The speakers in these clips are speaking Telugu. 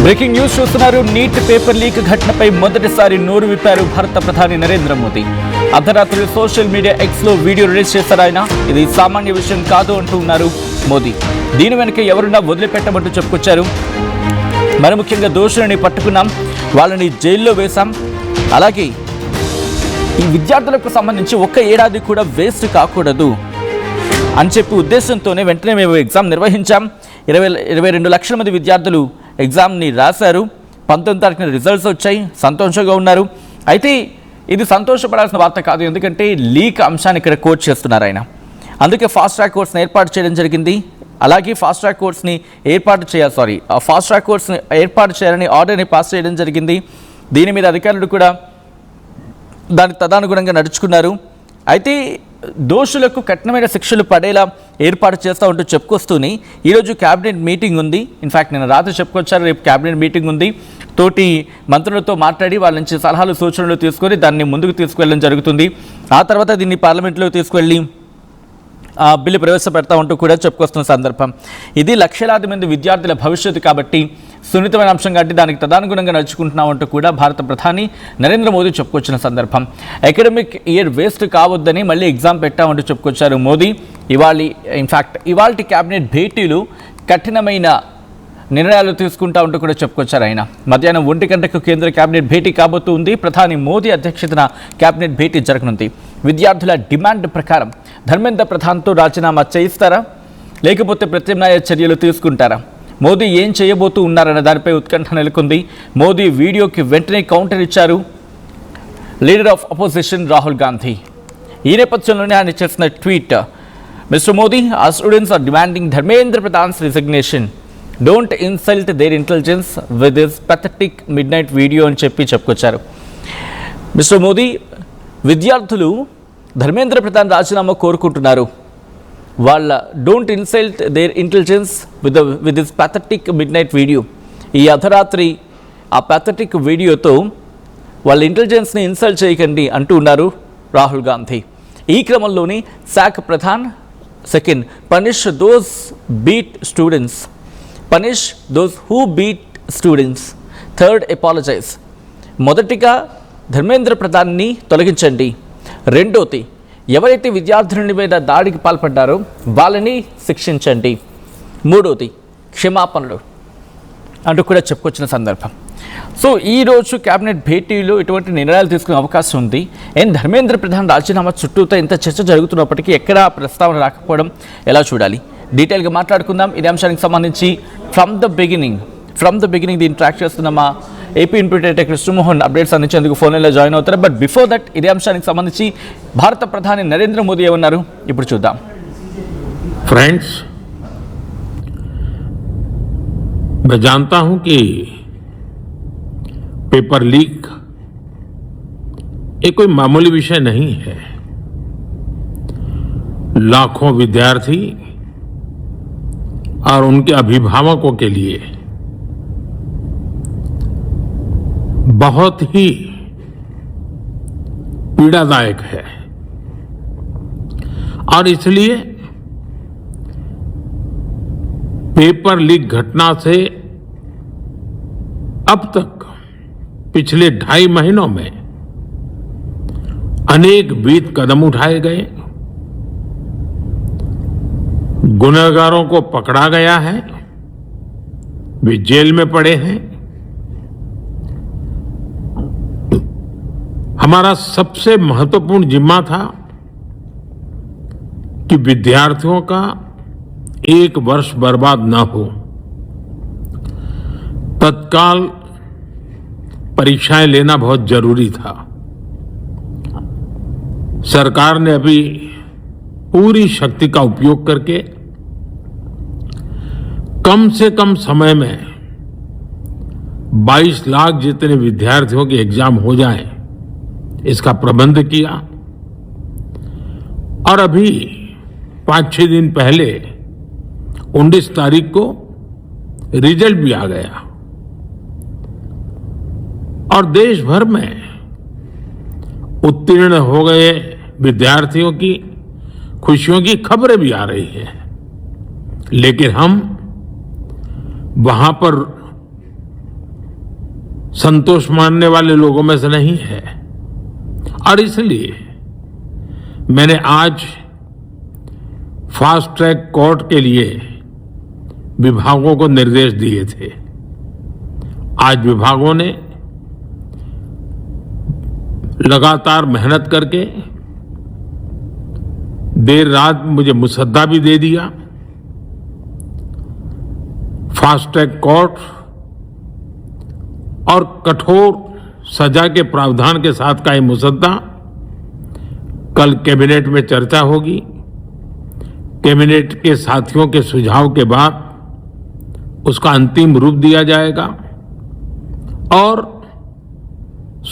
బ్రేకింగ్ న్యూస్ చూస్తున్నారు. నీట్ పేపర్ లీక్ ఘటనపై మొదటిసారి నోరు విప్పారు భారత ప్రధాని నరేంద్ర మోదీ. అర్ధరాత్రి సోషల్ మీడియా ఎక్స్ లో వీడియో రిలీజ్ చేశారు ఆయన. ఇది సామాన్య విషయం కాదు అంటూ ఉన్నారు మోదీ. దీని వెనుక ఎవరున్నా వదిలిపెట్టమంటూ చెప్పుకొచ్చారు. మరి ముఖ్యంగా దోషులని పట్టుకున్నాం, వాళ్ళని జైల్లో వేశాం, అలాగే ఈ విద్యార్థులకు సంబంధించి ఒక్క ఏడాది కూడా వేస్ట్ కాకూడదు అని చెప్పి ఉద్దేశంతోనే వెంటనే మేము ఎగ్జామ్ నిర్వహించాం. 22 లక్షల మంది విద్యార్థులు ఎగ్జామ్ని రాశారు. 19వ తారీఖున రిజల్ట్స్ వచ్చాయి, సంతోషంగా ఉన్నారు. అయితే ఇది సంతోషపడాల్సిన వార్త కాదు, ఎందుకంటే లీక్ అంశాన్ని ఇక్కడ కోట్ చేస్తున్నారు ఆయన. అందుకే ఫాస్ట్ ట్రాక్ కోర్స్ని ఏర్పాటు చేయడం జరిగింది. అలాగే ఫాస్ట్ ట్రాక్ కోర్స్ని ఏర్పాటు చేయాలని ఆర్డర్ని పాస్ చేయడం జరిగింది. దీని మీద అధికారులు కూడా దానికి తదనుగుణంగా నడుచుకున్నారు. అయితే దోషులకు కఠినమైన శిక్షలు పడేలా ఏర్పాటు చేస్తూ ఉంటూ చెప్పుకొస్తూనే ఈరోజు క్యాబినెట్ మీటింగ్ ఉంది. ఇన్ఫ్యాక్ట్ నేను రాత్రి చెప్పుకొచ్చారు, రేపు క్యాబినెట్ మీటింగ్ ఉంది. తోటి మంత్రులతో మాట్లాడి వాళ్ళ నుంచి సలహాలు సూచనలు తీసుకొని దాన్ని ముందుకు తీసుకువెళ్ళడం జరుగుతుంది. ఆ తర్వాత దీన్ని పార్లమెంట్లో తీసుకువెళ్ళి బిల్లు ప్రవేశపెడతా ఉంటూ కూడా చెప్పుకొస్తున్న సందర్భం ఇది. లక్షలాది మంది విద్యార్థుల భవిష్యత్తు కాబట్టి సున్నితమైన అంశం కాబట్టి దానికి తదనుగుణంగా నడుచుకుంటున్నామంటూ కూడా భారత ప్రధాని నరేంద్ర మోదీ చెప్పుకొచ్చిన సందర్భం. అకాడమిక్ ఇయర్ వేస్ట్ కావద్దని మళ్ళీ ఎగ్జామ్ పెట్టామంటూ చెప్పుకొచ్చారు మోదీ. ఇవాళ క్యాబినెట్ భేటీలు కఠినమైన నిర్ణయాలు తీసుకుంటా ఉంటూ కూడా చెప్పుకొచ్చారు ఆయన. మధ్యాహ్నం 1 గంటకు కేంద్ర కేబినెట్ భేటీ కాబోతుంది. ప్రధాని మోదీ అధ్యక్షతన కేబినెట్ భేటీ జరగనుంది. విద్యార్థుల డిమాండ్ ప్రకారం ధర్మేంద్ర ప్రధాన్తో రాజీనామా చేయిస్తారా, లేకపోతే ప్రత్యామ్నాయ చర్యలు తీసుకుంటారా? మోదీ ఏం చేయబోతూ ఉన్నారన్న దానిపై ఉత్కంఠ నెలకొంది. మోదీ వీడియోకి వెంటనే కౌంటర్ ఇచ్చారు leader of opposition Rahul Gandhi. ఈ నేపథ్యంలోనే ఆయన చేసిన tweet, mister Modi, our students are demanding Dharmendra Pradhan's resignation. Don't insult their intelligence with this pathetic midnight video అని చెప్పుకొచ్చారు. మిస్టర్ మోదీ, విద్యార్థులు ధర్మేంద్ర ప్రధాన్ రాజీనామా కోరుకుంటున్నారు. వాళ్ళ don't insult their intelligence with this pathetic midnight video. ఈ అర్ధరాత్రి ఆ పెథటిక్ వీడియోతో వాళ్ళ ఇంటెలిజెన్స్ని ఇన్సల్ట్ చేయకండి అంటూ ఉన్నారు రాహుల్ గాంధీ. ఈ క్రమంలోని శాఖ Pradhan second, punish those who beat students. Third, apologise. మొదటిగా ధర్మేంద్ర ప్రధాన్ని తొలగించండి. రెండోది, ఎవరైతే విద్యార్థుల మీద దాడికి పాల్పడ్డారో వాళ్ళని శిక్షించండి. మూడోది, క్షమాపణలు అంటూ కూడా చెప్పుకొచ్చిన సందర్భం. సో ఈరోజు కేబినెట్ భేటీలో ఇటువంటి నిర్ణయాలు తీసుకునే అవకాశం ఉంది. ధర్మేంద్ర ప్రధాన్ రాజీనామా చుట్టూతో ఇంత చర్చ జరుగుతున్నప్పటికీ ఎక్కడా ప్రస్తావన రాకపోవడం ఎలా చూడాలి? డీటెయిల్గా మాట్లాడుకుందాం. ఇదే అంశానికి సంబంధించి ఫ్రమ్ ద బిగినింగ్ దీన్ని ట్రాక్ చేస్తున్న మా ఏపీ ఇంప్యూటేటర్ కృష్ణమోహన్ అప్డేట్స్ అందించేందుకు ఫోన్ లైన్లో జాయిన్ అవుతారు. బట్ బిఫోర్ దట్ ఇదే అంశానికి సంబంధించి భారత ప్రధాని నరేంద్ర మోదీ ఏమన్నారు ఇప్పుడు చూద్దాం. ఫ్రెండ్స్, मैं जानता हूं कि पेपर लीक ये कोई मामूली विषय नहीं है. लाखों विद्यार्थी और उनके अभिभावकों के लिए बहुत ही पीड़ादायक है. और इसलिए पेपर लीक घटना से अब तक पिछले 2.5 महीनों में अनेक विध कदम उठाए गए. गुनहगारों को पकड़ा गया है, वे जेल में पड़े हैं. हमारा सबसे महत्वपूर्ण जिम्मा था कि विद्यार्थियों का 1 वर्ष बर्बाद न हो. तत्काल परीक्षाएं लेना बहुत जरूरी था. सरकार ने अभी पूरी शक्ति का उपयोग करके कम से कम समय में 22 लाख जितने विद्यार्थियों के एग्जाम हो जाएं, इसका प्रबंध किया. और अभी 5-6 दिन पहले 19 तारीख को रिजल्ट भी आ गया. और देश भर में उत्तीर्ण हो गए विद्यार्थियों की खुशियों की खबरें भी आ रही हैं. लेकिन हम वहां पर संतोष मानने वाले लोगों में से नहीं है और इसलिए मैंने आज फास्ट ट्रैक कोर्ट के लिए विभागों को निर्देश दिए थे। आज विभागों ने लगातार मेहनत करके देर रात मुझे मुसद्दा भी दे दिया। फास्ट ट्रैक कोर्ट और कठोर सजा के प्रावधान के साथ का ये मुसद्दा कल कैबिनेट में चर्चा होगी। कैबिनेट के साथियों के सुझाव के बाद उसका अंतिम रूप दिया जाएगा और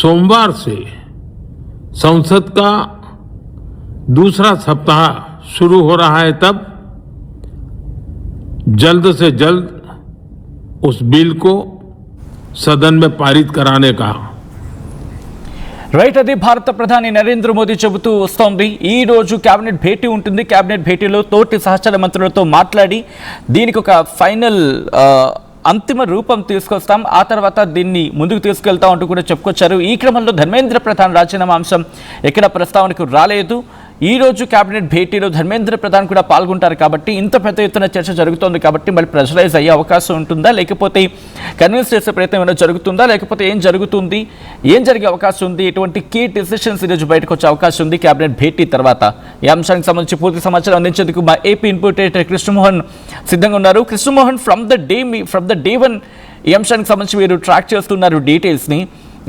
सोमवार से संसद का दूसरा सप्ताह शुरू हो रहा है, तब जल्द से जल्द उस बिल को सदन में पारित कराने का రైట్, అది భారత ప్రధాని నరేంద్ర మోదీ చెబుతూ వస్తోంది. ఈ రోజు కేబినెట్ భేటీ ఉంటుంది. కేబినెట్ భేటీలో తోటి సహచర మంత్రులతో మాట్లాడి దీనికి ఒక ఫైనల్ అంతిమ రూపం తీసుకొస్తాం, ఆ తర్వాత దీన్ని ముందుకు తీసుకెళ్తాం అంటూ కూడా చెప్పుకొచ్చారు. ఈ క్రమంలో ధర్మేంద్ర ప్రధాన్ రాజీనామా అంశం ఎక్కడ ప్రస్తావనకు రాలేదు. ఈ రోజు కేబినెట్ భేటీలో ధర్మేంద్ర ప్రధాన్ కూడా పాల్గొంటారు కాబట్టి ఇంత పెద్ద ఎత్తున చర్చ జరుగుతోంది కాబట్టి మరి ప్రెషరైజ్ అయ్యే అవకాశం ఉంటుందా, లేకపోతే కన్విన్స్ చేసే ప్రయత్నం ఏమైనా జరుగుతుందా, లేకపోతే ఏం జరుగుతుంది, ఏం జరిగే అవకాశం ఉంది, ఎటువంటి కీ డిసిషన్స్ ఈరోజు బయటకు వచ్చే అవకాశం ఉంది కేబినెట్ భేటీ తర్వాత? ఈ అంశానికి సంబంధించి పూర్తి సమాచారం అందించేందుకు మా ఏపీ ఇన్పుట్ ఎడిటర్ కృష్ణమోహన్ సిద్ధంగా ఉన్నారు. Krishnamohan, from the day one ఈ అంశానికి సంబంధించి మీరు ట్రాక్ చేస్తున్నారు డీటెయిల్స్ని.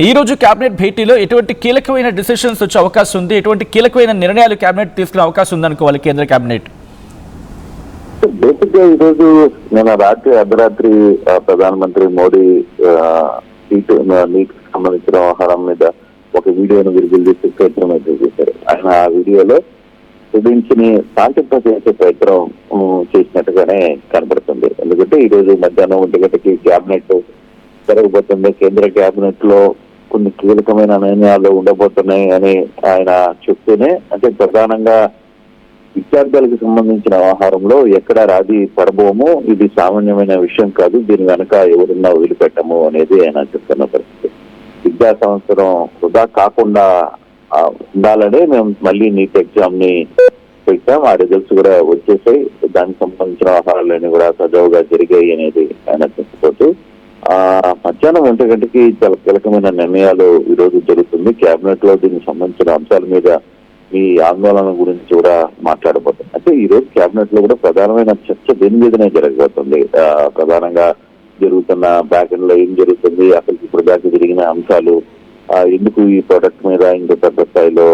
ఈ రోజు కేబినెట్ భేటీలో ఎటువంటి కీలకమైన డిసిషన్స్ వచ్చే అవకాశం ఉంది, ఎటువంటి కీలకమైన నిర్ణయాలు కేబినెట్ తీసుకునే అవకాశం ఉందనుకోవాలి కేంద్ర కేబినెట్? బేసిక్ గా ఈ రోజు నిన్న రాత్రి అర్ధరాత్రి ప్రధానమంత్రి మోడీ నీటికి సంబంధించిన వ్యవహారం మీద ఒక వీడియోను విడుదల చేసి ప్రయత్నం అయితే చేశారు. ఆయన ఆ వీడియోలో స్టూడెంట్స్ శాంతింపజేసే ప్రయత్నం చేసినట్టుగానే కనబడుతుంది. ఎందుకంటే ఈ రోజు మధ్యాహ్నం 1 గంటకి కేబినెట్ జరగబోతుంది. కేంద్ర కేబినెట్ లో కొన్ని కీలకమైన నిర్ణయాలు ఉండబోతున్నాయి అని ఆయన చెప్తూనే, అంటే ప్రధానంగా విద్యార్థులకు సంబంధించిన వ్యవహారంలో ఎక్కడ రాజీ పడబోము, ఇది సామాన్యమైన విషయం కాదు, దీని వెనక ఎవరున్నా వదిలిపెట్టము అనేది ఆయన చెప్తున్న పరిస్థితి. విద్యా సంవత్సరం వృధా కాకుండా ఉండాలనే మేము మళ్ళీ నీట్ ఎగ్జామ్ ని పెట్టాం, ఆ రిజల్ట్స్ కూడా వచ్చేసాయి, దానికి సంబంధించిన వ్యవహారాలన్నీ కూడా సజావుగా జరిగాయి అనేది ఆయన చెప్పుకోవచ్చు. మధ్యాహ్నం 1 గంటకి చాలా కీలకమైన నిర్ణయాలు ఈ రోజు జరుగుతుంది. కేబినెట్ లో దీనికి సంబంధించిన అంశాల మీద ఈ ఆందోళన గురించి కూడా మాట్లాడబోతుంది. అంటే ఈ రోజు కేబినెట్ లో కూడా ప్రధానమైన చర్చ దీని మీదనే జరగబోతుంది. ప్రధానంగా జరుగుతున్న బ్యాక్ ఎండ్ లో ఏం జరుగుతుంది, అసలు ఇప్పుడు దాకా జరిగిన అంశాలు, ఎందుకు ఈ ప్రొడక్ట్ మీద ఇంత పెద్ద స్థాయిలో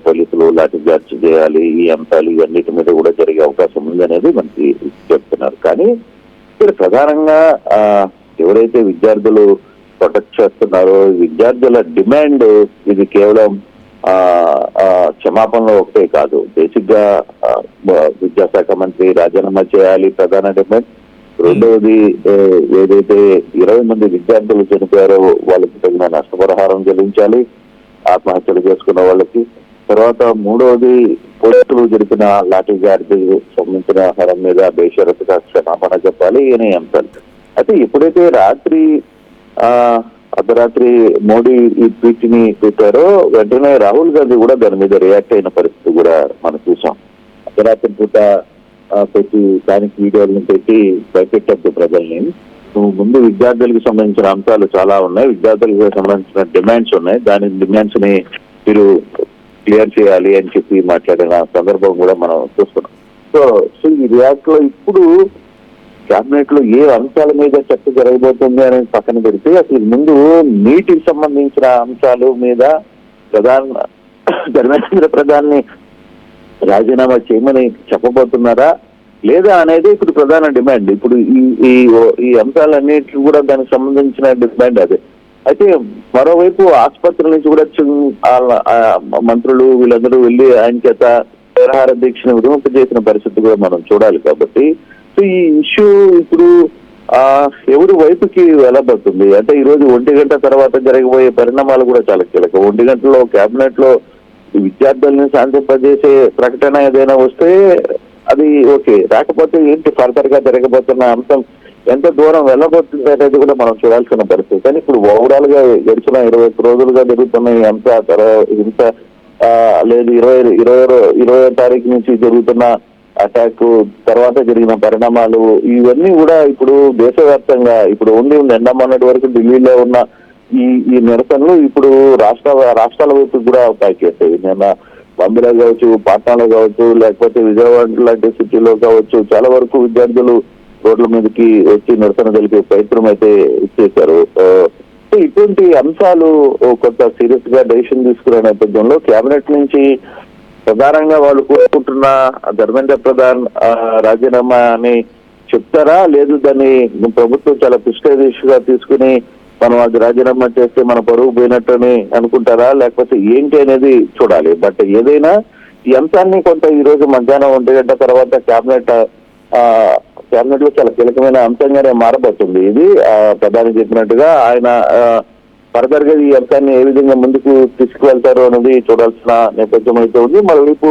పోలీసులు లాఠీ చార్జ్ చేయాలి, ఈ అంశాలు ఇవన్నిటి మీద కూడా జరిగే అవకాశం ఉంది అనేది మనకి చెప్తున్నారు. కానీ ఇక్కడ ప్రధానంగా ఎవరైతే విద్యార్థులు ప్రొటెక్ట్ చేస్తున్నారో విద్యార్థుల డిమాండ్ ఇది కేవలం క్షమాపణలో ఒకటే కాదు. బేసిక్ గా విద్యాశాఖ మంత్రి రాజీనామా చేయాలి ప్రధాన డిమాండ్. రెండవది, ఏదైతే 20 మంది విద్యార్థులు చనిపోయారో వాళ్ళకి తగిన నష్టపరిహారం చెల్లించాలి ఆత్మహత్యలు చేసుకున్న వాళ్ళకి. తర్వాత మూడవది, పోలీసులు జరిపిన లాఠీ చార్జ్ సంబంధించిన ఆహారం మీద బేషరతుగా క్షమాపణ చెప్పాలి అనే అంశాలు. అయితే ఎప్పుడైతే అర్ధరాత్రి మోడీ ఈ ట్వీట్ ని పెట్టారో వెంటనే రాహుల్ గాంధీ కూడా దాని మీద రియాక్ట్ అయిన పరిస్థితి కూడా మనం చూసాం. అర్ధరాత్రి పూట పెట్టి దానికి వీడియోలను పెట్టి భయపెట్టద్దు ప్రజల్ని, ముందు విద్యార్థులకు సంబంధించిన అంశాలు చాలా ఉన్నాయి, విద్యార్థులకు సంబంధించిన డిమాండ్స్ ఉన్నాయి, దాని డిమాండ్స్ ని మీరు క్లియర్ చేయాలి అని చెప్పి మాట్లాడిన సందర్భం కూడా మనం చూస్తున్నాం. సో ఈ రియాక్ట్ లో ఇప్పుడు కేబినెట్ లో ఏ అంశాల మీద చర్చ జరగబోతుంది అనేది పక్కన పెడితే అసలు ముందు నీటికి సంబంధించిన అంశాల మీద ధర్మేంద్ర ప్రధాన్ని రాజీనామా చేయమని చెప్పబోతున్నారా లేదా అనేది ఇప్పుడు ప్రధాన డిమాండ్. ఇప్పుడు ఈ అంశాలన్నిటి కూడా దానికి సంబంధించిన డిమాండ్ అదే. అయితే మరోవైపు ఆసుపత్రుల నుంచి కూడా మంత్రులు వీళ్ళందరూ వెళ్ళి ఆయన చేత నిరాహార దీక్షను విరమింపజేసిన పరిస్థితి కూడా మనం చూడాలి. కాబట్టి సో ఈ ఇష్యూ ఇప్పుడు ఎవరి వైపుకి వెళ్ళబోతుంది అంటే ఈ రోజు 1 గంట తర్వాత జరగబోయే పరిణామాలు కూడా చాలా కీలకం. 1 గంటలో కేబినెట్ లో విద్యార్థుల్ని శాంతింపజేసే ప్రకటన ఏదైనా వస్తే అది ఓకే, రాకపోతే ఏంటి ఫర్దర్ గా జరగబోతున్న అంశం ఎంత దూరం వెళ్ళబోతుంది అనేది కూడా మనం చూడాల్సిన పరిస్థితి. కానీ ఇప్పుడు ఓవరాల్ గా గడిచిన 21 రోజులుగా జరుగుతున్న ఈ హింస లేదు 20వ తారీఖు నుంచి జరుగుతున్న అటాక్ తర్వాత జరిగిన పరిణామాలు ఇవన్నీ కూడా ఇప్పుడు దేశవ్యాప్తంగా ఇప్పుడు ఓన్లీ మొన్నటి వరకు ఢిల్లీలో ఉన్న ఈ నిరసనలు ఇప్పుడు రాష్ట్రాల వైపు కూడా పైకేస్తాయి. నిన్న బాంబేలో కావచ్చు, పాట్నాలో కావచ్చు, లేకపోతే విజయవాడ లాంటి సిటీలో కావచ్చు, చాలా వరకు విద్యార్థులు రోడ్ల మీదకి వచ్చి నిరసన తెలిపే ప్రయత్నం అయితే చేశారు. ఇటువంటి అంశాలు కొంత సీరియస్ గా డెసిషన్ తీసుకునే నేపథ్యంలో కేబినెట్ నుంచి ప్రధానంగా వాళ్ళు కోరుకుంటున్న ధర్మేంద్ర ప్రధాన్ రాజీనామాని చెప్తారా, లేదు దాన్ని ప్రభుత్వం చాలా ప్రిస్టేజియస్ గా తీసుకుని మనం అది రాజీనామా చేస్తే మన పరువు పోయినట్టని అనుకుంటారా, లేకపోతే ఏంటి అనేది చూడాలి. బట్ ఏదైనా ఈ అంశాన్ని కొంత ఈ రోజు మధ్యాహ్నం 1 గంట తర్వాత కేబినెట్ లో చాలా కీలకమైన అంశంగానే మారబోతుంది. ఇది ప్రధాని చెప్పినట్టుగా ఆయన ఫర్దర్ గా ఈ అంశాన్ని ఏ విధంగా ముందుకు తీసుకువెళ్తారో అనేది చూడాల్సిన నేపథ్యం అయితే ఉంది. మరోవైపు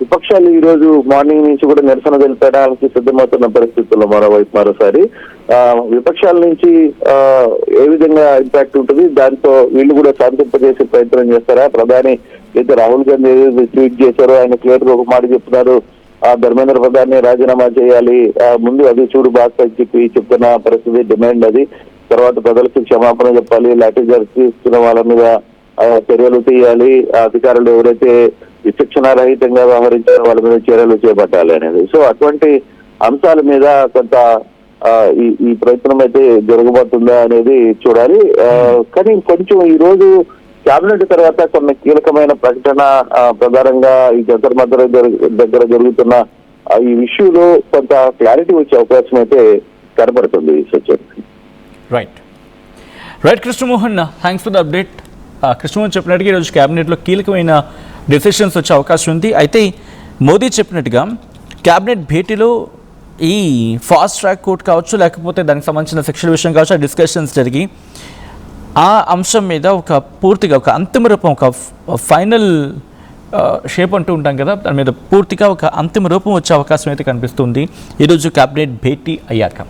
విపక్షాలు ఈ రోజు మార్నింగ్ నుంచి కూడా నిరసన తెలిపడానికి సిద్ధమవుతున్న పరిస్థితుల్లో మరోసారి విపక్షాల నుంచి ఏ విధంగా ఇంపాక్ట్ ఉంటుంది, దాంతో వీళ్ళు కూడా శాంతింపజేసే ప్రయత్నం చేస్తారా? ప్రధాని అయితే రాహుల్ గాంధీ ట్వీట్ చేశారో ఆయన క్లియర్ గా ఒక మాట చెప్తున్నారు, ధర్మేంద్ర ప్రధాన్ని రాజీనామా చేయాలి, ముందు అది చూడు బాగా చెప్పి చెప్తున్న పరిస్థితి డిమాండ్ అది. తర్వాత ప్రజలకు క్షమాపణ చెప్పాలి, లాఠీ చార్జ్ తీసుకున్న వాళ్ళ మీద చర్యలు తీయాలి, అధికారులు ఎవరైతే విచక్షణారహితంగా వ్యవహరించారో వాళ్ళ మీద చర్యలు చేపట్టాలి అనేది. సో అటువంటి అంశాల మీద కొంత ఈ ప్రయత్నం అయితే జరగబోతుందా అనేది చూడాలి. కానీ కొంచెం ఈ రోజు కేబినెట్ తర్వాత కొన్ని కీలకమైన ప్రకటన ప్రధానంగా ఈ జంతర్ మంతర్ దగ్గర జరుగుతున్న ఈ ఇష్యూలో కొంత క్లారిటీ వచ్చే అవకాశం అయితే కనబడుతుంది. Sachin right Krishnamohan, thanks for the update. Krishnamohan చెప్పినట్టుగా ఈరోజు క్యాబినెట్లో కీలకమైన డెసిషన్స్ వచ్చే అవకాశం ఉంది. అయితే మోదీ చెప్పినట్టుగా క్యాబినెట్ భేటీలో ఈ ఫాస్ట్ ట్రాక్ కోర్ట్ కావచ్చు, లేకపోతే దానికి సంబంధించిన సెక్షన్ విషయం కావచ్చు, డిస్కషన్స్ జరిగి ఆ అంశం మీద పూర్తిగా ఒక అంతిమ రూపం, ఒక ఫైనల్ షేప్ అంటూ ఉంటాం కదా, దాని మీద పూర్తిగా ఒక అంతిమ రూపం వచ్చే అవకాశం అయితే కనిపిస్తుంది ఈరోజు క్యాబినెట్ భేటీ అయ్యాక.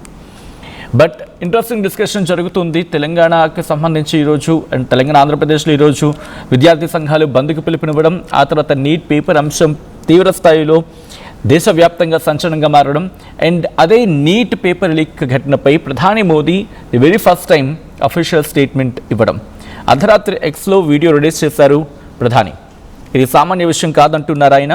బట్ ఇంట్రెస్టింగ్ డిస్కషన్ జరుగుతుంది తెలంగాణకు సంబంధించి ఈరోజు. అండ్ తెలంగాణ ఆంధ్రప్రదేశ్లో ఈరోజు విద్యార్థి సంఘాలు బంద్కు పిలుపునివ్వడం, ఆ తర్వాత నీట్ పేపర్ అంశం తీవ్ర స్థాయిలో దేశవ్యాప్తంగా సంచలనంగా మారడం, అండ్ అదే నీట్ పేపర్ లీక్ ఘటనపై ప్రధాని Modi the very first time official statement ఇవ్వడం. అర్ధరాత్రి ఎక్స్లో వీడియో రిలీజ్ చేశారు ప్రధాని. ఇది సామాన్య విషయం కాదంటున్నారు ఆయన.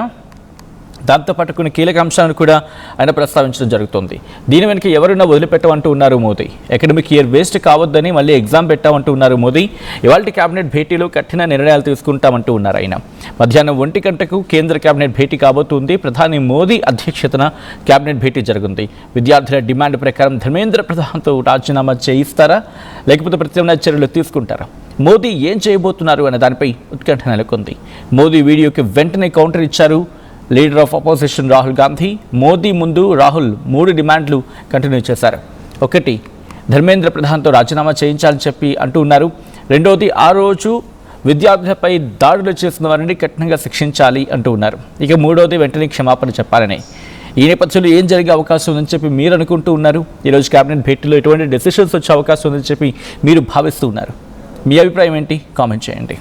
దాంతోపాటు కొన్ని కీలక అంశాలను కూడా ఆయన ప్రస్తావించడం జరుగుతుంది. దీని వెనుక ఎవరైనా వదిలిపెట్టమంటూ ఉన్నారు మోదీ. అకాడమిక్ ఇయర్ వేస్ట్ కావద్దని మళ్ళీ ఎగ్జామ్ పెట్టామంటూ ఉన్నారు మోదీ. ఇవాళ క్యాబినెట్ భేటీలో కఠిన నిర్ణయాలు తీసుకుంటామంటూ ఉన్నారు ఆయన. మధ్యాహ్నం 1 గంటకు కేంద్ర క్యాబినెట్ భేటీ కాబోతుంది. ప్రధాని మోదీ అధ్యక్షతన క్యాబినెట్ భేటీ జరుగుతుంది. విద్యార్థుల డిమాండ్ ప్రకారం ధర్మేంద్ర ప్రధాన్తో రాజీనామా చేయిస్తారా, లేకపోతే ప్రత్యామ్నాయ చర్యలు తీసుకుంటారా? మోదీ ఏం చేయబోతున్నారు అనే దానిపై ఉత్కంఠ నెలకొంది. మోదీ వీడియోకి వెంటనే కౌంటర్ ఇచ్చారు leader of opposition Rahul Gandhi. Modi ముందు రాహుల్ 3 డిమాండ్లు కంటిన్యూ చేశారు. 1, ధర్మేంద్ర ప్రధాన్తో రాజీనామా చేయించాలని చెప్పి అంటూ ఉన్నారు. 2వది, ఆ రోజు విద్యార్థులపై దాడులు చేసిన వారిని కఠినంగా శిక్షించాలి అంటూ ఉన్నారు. ఇక 3వది, వెంటనే క్షమాపణ చెప్పాలని. ఈ నేపథ్యంలో ఏం జరిగే అవకాశం ఉందని చెప్పి మీరు అనుకుంటూ ఉన్నారు? ఈరోజు క్యాబినెట్ భేటీలో ఎటువంటి డెసిషన్స్ వచ్చే అవకాశం ఉందని చెప్పి మీరు భావిస్తూ ఉన్నారు? మీ అభిప్రాయం ఏంటి? కామెంట్ చేయండి.